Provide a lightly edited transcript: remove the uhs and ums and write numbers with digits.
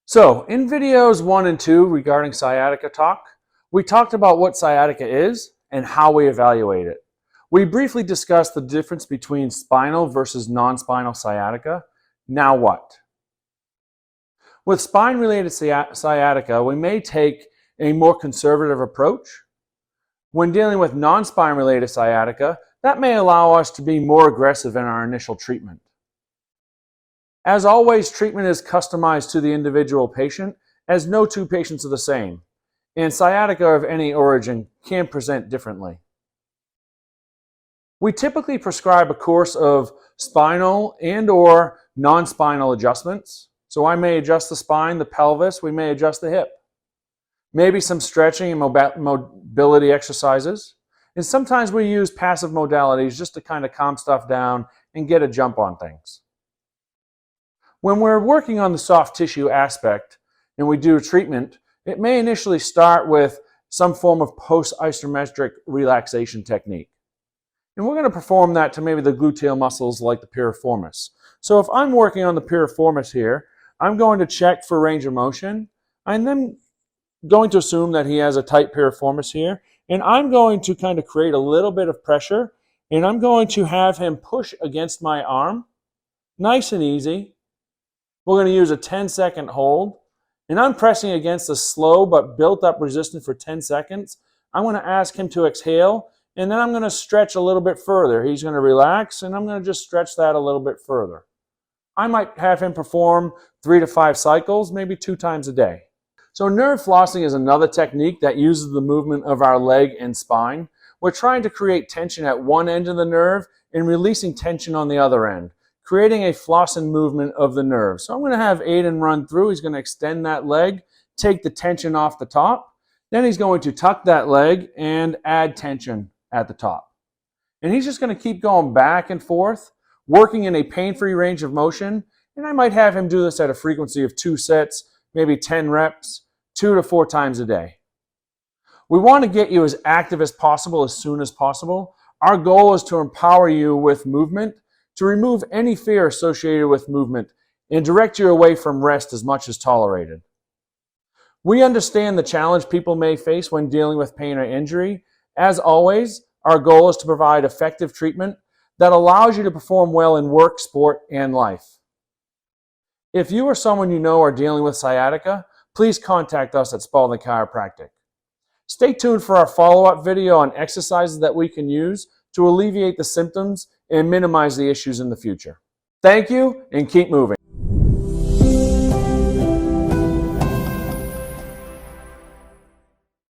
So in videos 1 and 2 regarding sciatica talk, we talked about what sciatica is and how we evaluate it. We briefly discussed the difference between spinal versus non-spinal sciatica. Now what? With spine-related sciatica, we may take a more conservative approach. When dealing with non-spine related sciatica, that may allow us to be more aggressive in our initial treatment. As always, treatment is customized to the individual patient, as no two patients are the same, and sciatica of any origin can present differently. We typically prescribe a course of spinal and/or non-spinal adjustments. So I may adjust the spine, the pelvis, we may adjust the hip. Maybe some stretching and mobility exercises. And sometimes we use passive modalities just to kind of calm stuff down and get a jump on things. When we're working on the soft tissue aspect and we do treatment, it may initially start with some form of post-isometric relaxation technique. And we're going to perform that to maybe the gluteal muscles like the piriformis. So if I'm working on the piriformis here, I'm going to check for range of motion. I'm then going to assume that he has a tight piriformis here. And I'm going to kind of create a little bit of pressure. And I'm going to have him push against my arm. Nice and easy. We're going to use a 10-second hold. And I'm pressing against a slow but built up resistance for 10 seconds. I'm going to ask him to exhale. And then I'm going to stretch a little bit further. He's going to relax, and I'm going to just stretch that a little bit further. I might have him perform 3 to 5 cycles, maybe 2 times a day. So nerve flossing is another technique that uses the movement of our leg and spine. We're trying to create tension at one end of the nerve and releasing tension on the other end, creating a flossing movement of the nerve. So I'm going to have Aiden run through. He's going to extend that leg, take the tension off the top. Then he's going to tuck that leg and add tension at the top. And he's just going to keep going back and forth, working in a pain-free range of motion. And I might have him do this at a frequency of 2 sets, maybe 10 reps, 2 to 4 times a day. We want to get you as active as possible as soon as possible. Our goal is to empower you with movement, to remove any fear associated with movement, and direct you away from rest as much as tolerated. We understand the challenge people may face when dealing with pain or injury. As always, our goal is to provide effective treatment that allows you to perform well in work, sport, and life. If you or someone you know are dealing with sciatica, please contact us at Spaulding Chiropractic. Stay tuned for our follow-up video on exercises that we can use to alleviate the symptoms and minimize the issues in the future. Thank you, and keep moving.